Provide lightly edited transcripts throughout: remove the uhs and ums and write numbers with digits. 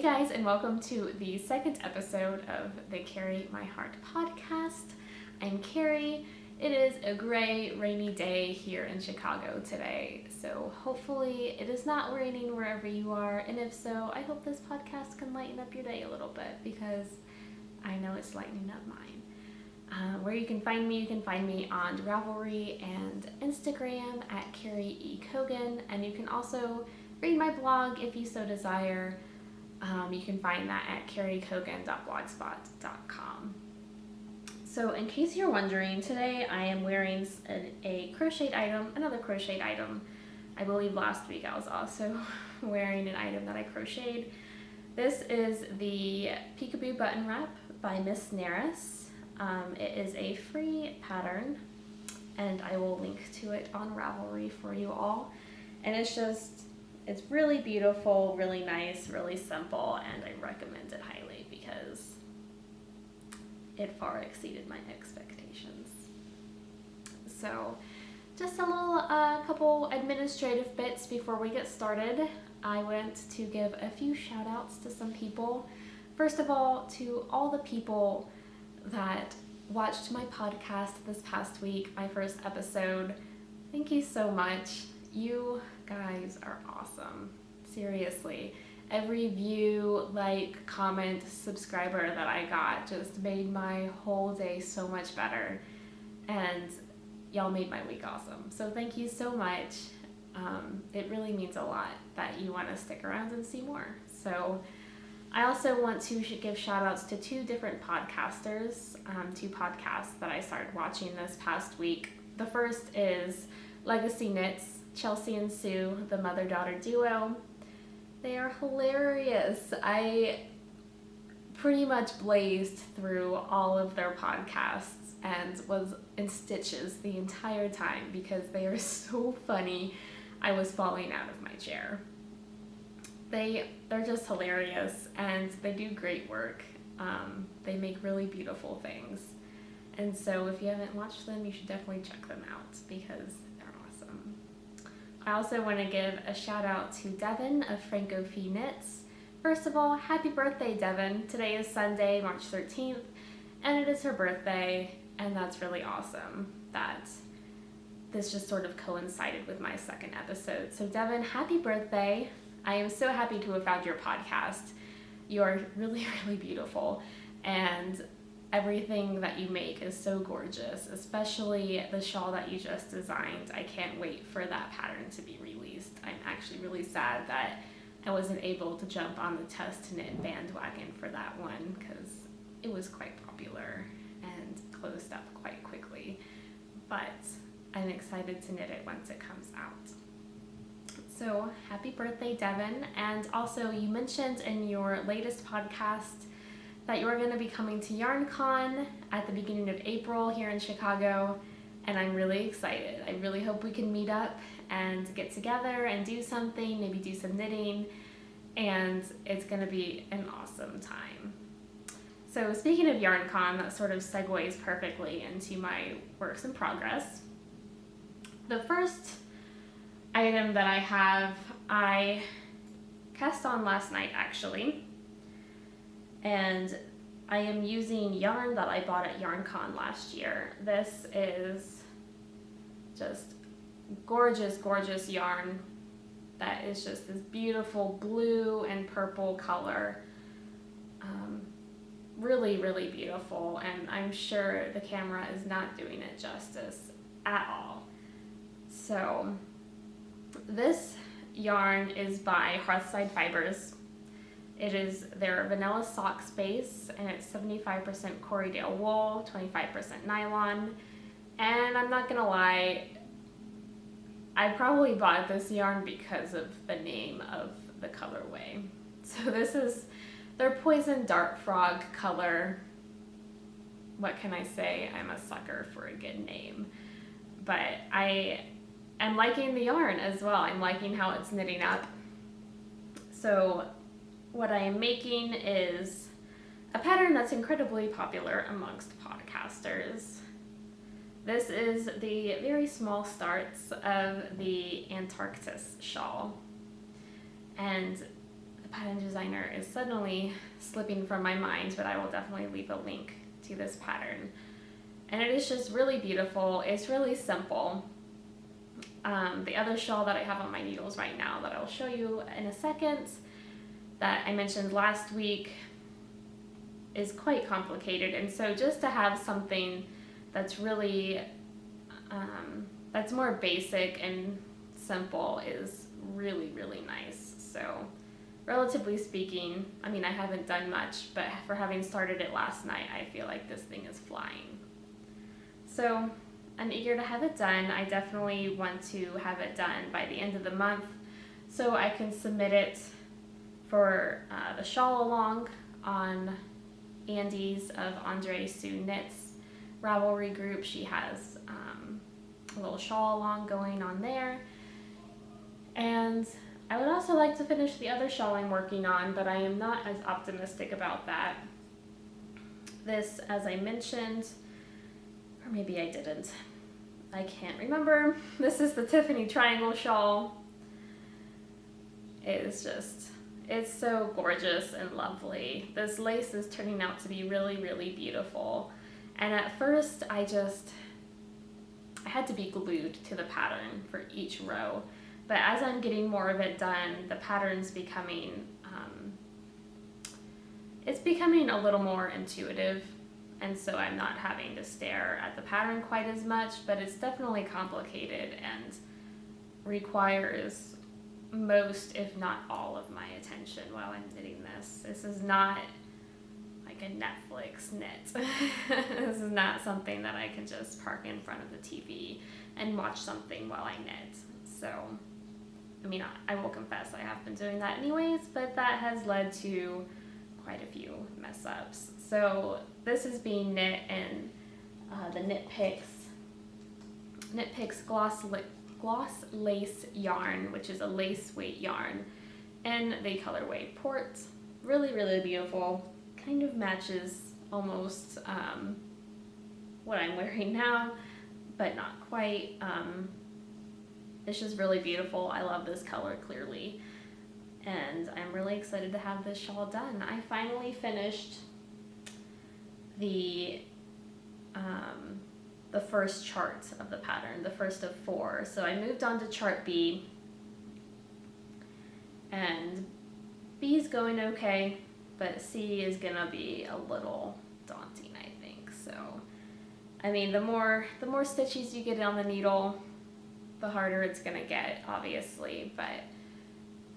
guys, and welcome to the second episode of the Carry My Heart podcast. I'm Carrie. It is a gray, rainy day here in Chicago today, so hopefully it is not raining wherever you are, and if so, I hope this podcast can lighten up your day a little bit, because I know it's lightening up mine. Where you can find me on Ravelry and Instagram at KECogan, and you can also read my blog if you so desire. You can find that at kerryecogan.blogspot.com. So in case you're wondering, today I am wearing another crocheted item. I believe last week I was also wearing an item that I crocheted. This is the Peekaboo Button Wrap by Miss Naris. It is a free pattern, and I will link to it on Ravelry for you all. And it's really beautiful, really nice, really simple, and I recommend it highly because it far exceeded my expectations. So just a little couple administrative bits before we get started. I went to give a few shout outs to some people. First of all, to all the people that watched my podcast this past week, my first episode. Thank you so much. You guys are awesome. Seriously. Every view, like, comment, subscriber that I got just made my whole day so much better. And y'all made my week awesome. So thank you so much. It really means a lot that you want to stick around and see more. So I also want to give shout outs to two different podcasters, two podcasts that I started watching this past week. The first is LegacyKnitz, Chelsea and Sue, the mother-daughter duo. They are hilarious. I pretty much blazed through all of their podcasts and was in stitches the entire time because they are so funny. I was falling out of my chair. They're just hilarious, and they do great work. They make really beautiful things. And so if you haven't watched them, you should definitely check them out because they're awesome. I also want to give a shout out to Devin of Francofille Knits. First of all, happy birthday, Devin. Today is Sunday, March 13th, and it is her birthday, and that's really awesome that this just sort of coincided with my second episode. So Devin, happy birthday. I am so happy to have found your podcast. You are really, really beautiful, and everything that you make is so gorgeous, especially the shawl that you just designed. I can't wait for that pattern to be released. I'm actually really sad that I wasn't able to jump on the test knit bandwagon for that one because it was quite popular and closed up quite quickly, but I'm excited to knit it once it comes out. So happy birthday, Devin. And also, you mentioned in your latest podcast that you are going to be coming to YarnCon at the beginning of April here in Chicago, and I'm really excited. I really hope we can meet up and get together and do something, maybe do some knitting, and it's going to be an awesome time. So speaking of YarnCon, that sort of segues perfectly into my works in progress. The first item that I cast on last night actually, and I am using yarn that I bought at YarnCon last year. This is just gorgeous, gorgeous yarn that is just this beautiful blue and purple color. Really, really beautiful, and I'm sure the camera is not doing it justice at all. So this yarn is by Hearthside Fibers. It is their vanilla socks base, and it's 75% Corriedale wool, 25% nylon. And I'm not gonna lie, I probably bought this yarn because of the name of the colorway. So this is their Poison Dart Frog color. What can I say? I'm a sucker for a good name. But I am liking the yarn as well. I'm liking how it's knitting up. So what I am making is a pattern that's incredibly popular amongst podcasters. This is the very small starts of the Antarctic shawl. And the pattern designer is suddenly slipping from my mind, but I will definitely leave a link to this pattern. And it is just really beautiful. It's really simple. The other shawl that I have on my needles right now that I'll show you in a second, that I mentioned last week, is quite complicated. And so just to have something that's really, that's more basic and simple is really, really nice. So relatively speaking, I mean, I haven't done much, but for having started it last night, I feel like this thing is flying. So I'm eager to have it done. I definitely want to have it done by the end of the month so I can submit it for the shawl along on Andy's of Andre Sue Knits Ravelry group. She has a little shawl along going on there. And I would also like to finish the other shawl I'm working on, but I am not as optimistic about that. This, as I mentioned, or maybe I didn't, I can't remember. This is the Tiffany triangle shawl. It is just, it's so gorgeous and lovely. This lace is turning out to be really, really beautiful. And at first I had to be glued to the pattern for each row. But as I'm getting more of it done, the pattern's becoming, it's becoming a little more intuitive. And so I'm not having to stare at the pattern quite as much, but it's definitely complicated and requires most, if not all, of my attention while I'm knitting this. This is not like a Netflix knit. This is not something that I can just park in front of the TV and watch something while I knit. So, I mean, I will confess I have been doing that anyways, but that has led to quite a few mess ups. So this is being knit in the Knit Picks gloss lace yarn, which is a lace weight yarn, and the colorway Port. Really, really beautiful. Kind of matches almost what I'm wearing now, but not quite. It's just really beautiful. I love this color clearly, and I'm really excited to have this shawl done. I finally finished the first chart of the pattern, the first of 4. So I moved on to chart B, and B is going okay, but C is gonna be a little daunting, I think. So, I mean, the more stitches you get on the needle, the harder it's gonna get, obviously, but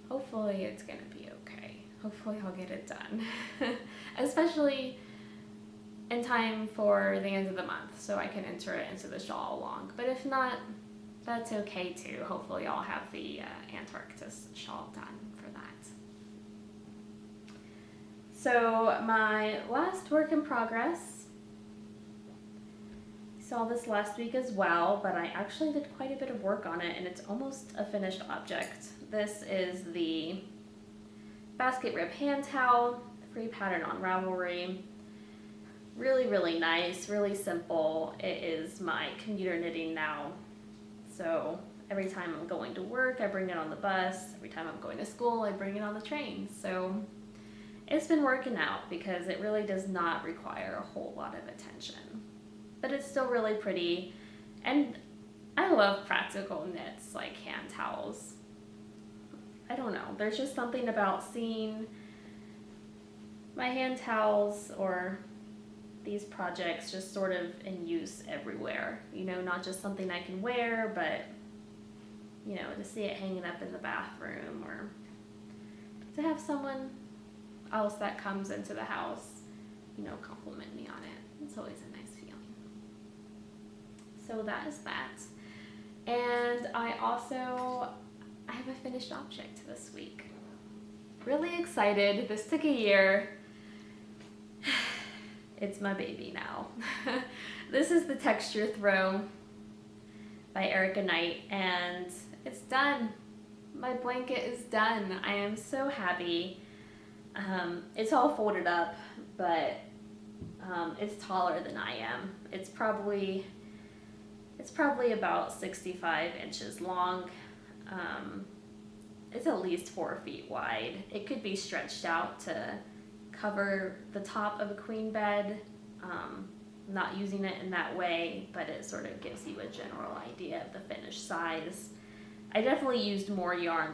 hopefully it's gonna be okay. Hopefully I'll get it done, especially in time for the end of the month so I can enter it into the shawl along. But if not, that's okay too. Hopefully I'll have the Antarctis shawl done for that. So my last work in progress, I saw this last week as well, but I actually did quite a bit of work on it and it's almost a finished object. This is the basket rib hand towel, free pattern on Ravelry. Really, really nice, really simple. It is my commuter knitting now. So every time I'm going to work, I bring it on the bus. Every time I'm going to school, I bring it on the train. So it's been working out because it really does not require a whole lot of attention. But it's still really pretty. And I love practical knits like hand towels. I don't know, there's just something about seeing my hand towels or these projects just sort of in use everywhere, you know, not just something I can wear, but, you know, to see it hanging up in the bathroom or to have someone else that comes into the house, you know, compliment me on it. It's always a nice feeling. So that is that. And I have a finished object this week. Really excited. This took a year. It's my baby now. This is the texture throw by Erica Knight, and it's done. My blanket is done. I am so happy. It's all folded up, but it's taller than I am. It's probably about 65 inches long. it's at least 4 feet wide. It could be stretched out to cover the top of a queen bed. Not using it in that way, but it sort of gives you a general idea of the finished size. I definitely used more yarn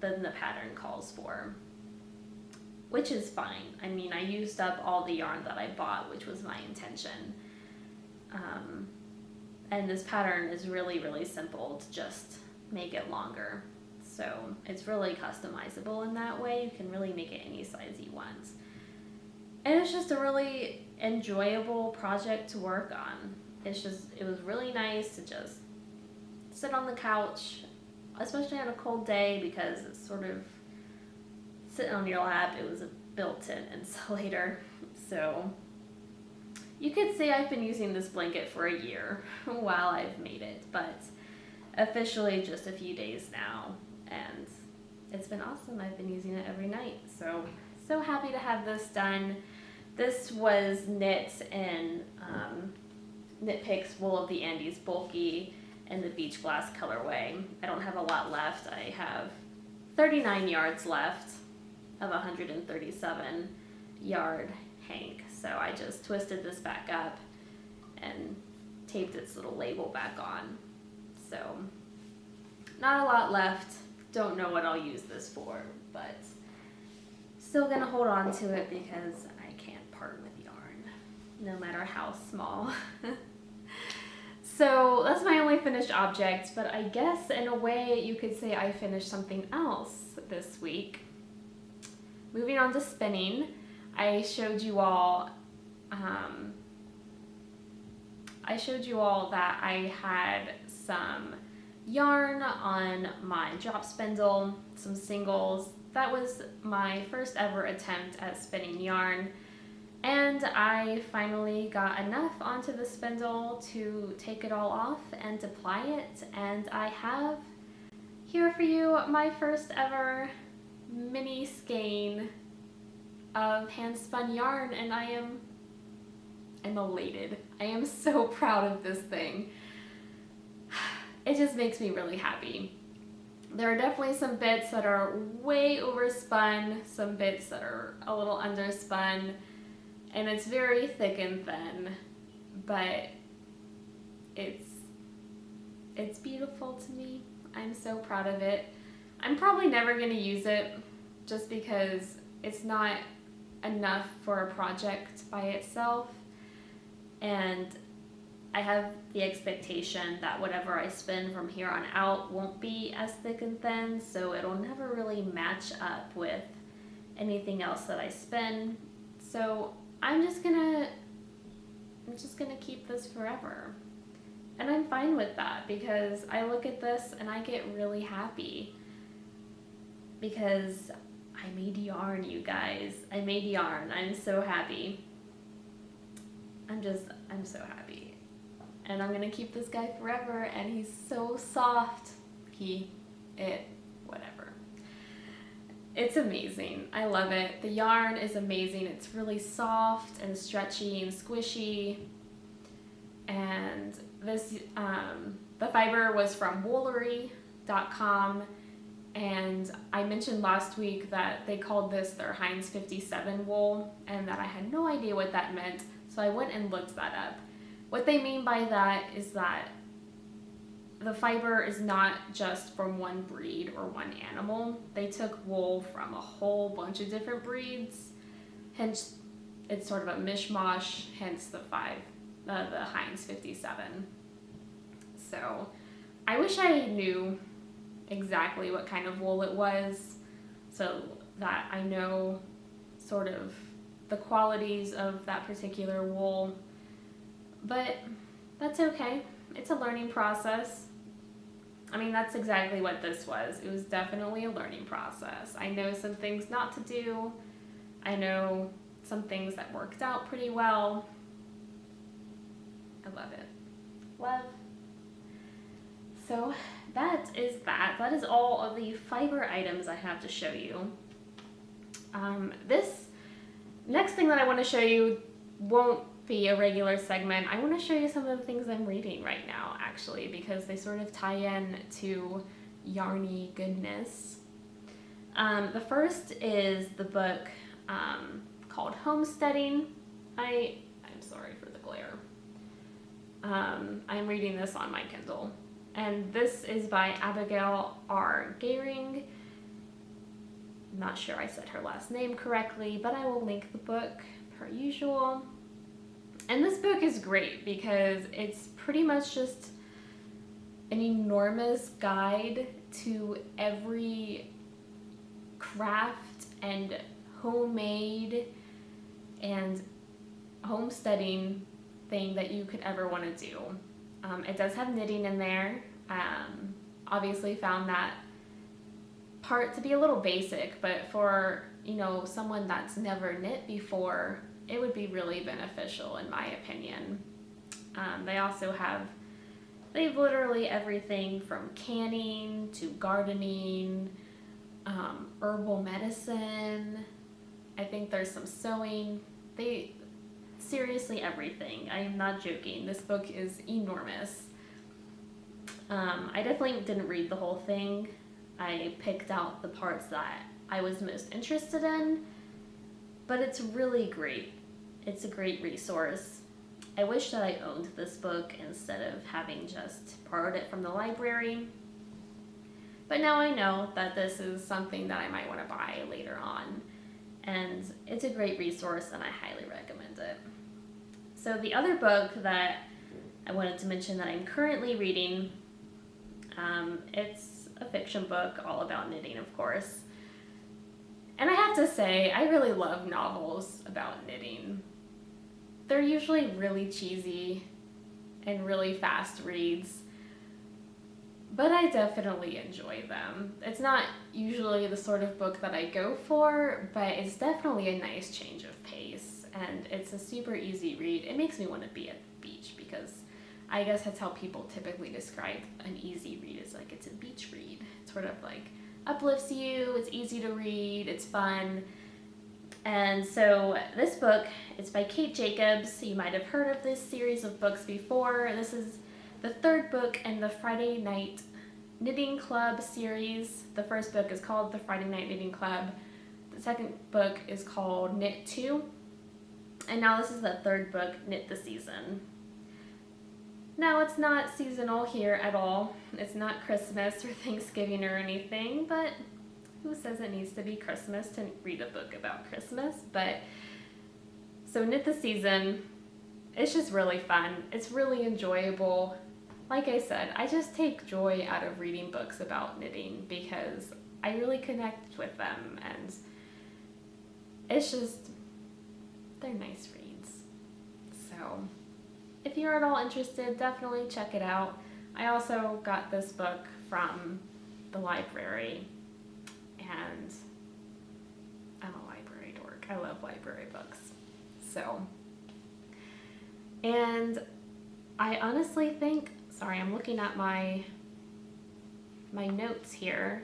than the pattern calls for, which is fine. I mean, I used up all the yarn that I bought, which was my intention. And this pattern is really, really simple to just make it longer. So it's really customizable in that way. You can really make it any size you want. And it's just a really enjoyable project to work on. It was really nice to just sit on the couch, especially on a cold day, because it's sort of sitting on your lap. It was a built-in insulator. So you could say I've been using this blanket for a year while I've made it, but officially just a few days now, and it's been awesome. I've been using it every night. So happy to have this done. This was knit in Knit Picks Wool of the Andes Bulky in the Beach Glass colorway. I don't have a lot left. I have 39 yards left of 137 yard hank. So I just twisted this back up and taped its little label back on. So not a lot left. Don't know what I'll use this for, but still gonna hold on to it because I can't part with yarn, no matter how small. So that's my only finished object, but I guess in a way you could say I finished something else this week. Moving on to spinning, I showed you all that I had some yarn on my drop spindle, some singles. That was my first ever attempt at spinning yarn, and I finally got enough onto the spindle to take it all off and apply it, and I have here for you my first ever mini skein of hand spun yarn, and I'm elated. I am so proud of this thing. It just makes me really happy. There are definitely some bits that are way overspun, some bits that are a little underspun, and it's very thick and thin, but it's beautiful to me. I'm so proud of it. I'm probably never going to use it just because it's not enough for a project by itself, and I have the expectation that whatever I spin from here on out won't be as thick and thin, so it'll never really match up with anything else that I spin. So I'm just gonna keep this forever. And I'm fine with that because I look at this and I get really happy because I made yarn, you guys. I made yarn. I'm so happy. I'm so happy. And I'm gonna keep this guy forever, and he's so soft. Whatever. It's amazing. I love it. The yarn is amazing. It's really soft and stretchy and squishy. And this, the fiber was from woolery.com, and I mentioned last week that they called this their Heinz 57 wool, and that I had no idea what that meant, so I went and looked that up. What they mean by that is that the fiber is not just from one breed or one animal. They took wool from a whole bunch of different breeds, hence it's sort of a mishmash, hence the Heinz 57. So I wish I knew exactly what kind of wool it was so that I know sort of the qualities of that particular wool. But that's okay. It's a learning process. I mean, that's exactly what this was. It was definitely a learning process. I know some things not to do. I know some things that worked out pretty well. I love it. Love. So that is that. That is all of the fiber items I have to show you. This next thing that I want to show you won't be a regular segment. I want to show you some of the things I'm reading right now, actually, because they sort of tie in to yarny goodness. The first is the book called Homesteading. I'm sorry for the glare. I'm reading this on my Kindle. And this is by Abigail R. Gehring. I'm not sure I said her last name correctly, but I will link the book per usual. And this book is great because it's pretty much just an enormous guide to every craft and homemade and homesteading thing that you could ever want to do. It does have knitting in there. Obviously found that part to be a little basic, but for, someone that's never knit before, it would be really beneficial in my opinion. They've literally everything from canning to gardening, herbal medicine. I think there's some sewing. Seriously everything. I am not joking. This book is enormous. I definitely didn't read the whole thing. I picked out the parts that I was most interested in, but it's really great. It's a great resource. I wish that I owned this book instead of having just borrowed it from the library. But now I know that this is something that I might want to buy later on. And it's a great resource and I highly recommend it. So the other book that I wanted to mention that I'm currently reading, it's a fiction book all about knitting, of course. And I have to say, I really love novels about knitting. They're usually really cheesy and really fast reads, but I definitely enjoy them. It's not usually the sort of book that I go for, but it's definitely a nice change of pace, and it's a super easy read. It makes me want to be at the beach because I guess that's how people typically describe an easy read, is like it's a beach read. It sort of like uplifts you, it's easy to read, it's fun. And so this book, it's by Kate Jacobs. You might have heard of this series of books before. This is the third book in the Friday Night Knitting Club series. The first book is called The Friday Night Knitting Club. The second book is called Knit 2. And now this is the third book, Knit the Season. Now it's not seasonal here at all. It's not Christmas or Thanksgiving or anything, but who says it needs to be Christmas to read a book about Christmas? But so Knit the Season, it's just really fun. It's really enjoyable. Like I said, I just take joy out of reading books about knitting because I really connect with them, and it's just, they're nice reads. So if you're at all interested, definitely check it out. I also got this book from the library, and I'm a library dork. I love library books. So, and I honestly think, sorry, I'm looking at my notes here,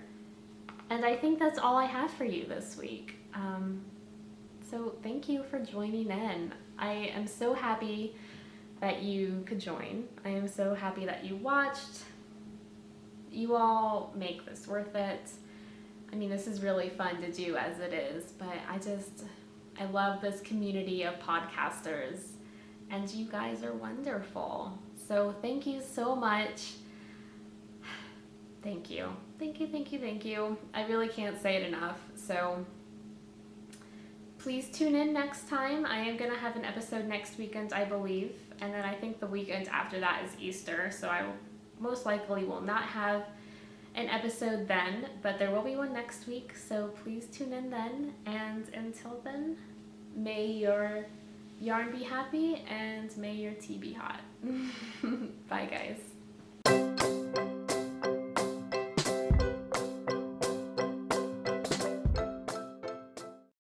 and I think that's all I have for you this week. So thank you for joining in. I am so happy that you could join. I am so happy that you watched. You all make this worth it. I mean, this is really fun to do as it is, but I love this community of podcasters, and you guys are wonderful. So thank you so much. Thank you. Thank you, thank you, thank you. I really can't say it enough. So please tune in next time. I am gonna have an episode next weekend, I believe, and then I think the weekend after that is Easter, so I most likely will not have an episode then, but there will be one next week, so please tune in then. And until then, may your yarn be happy and may your tea be hot. Bye guys.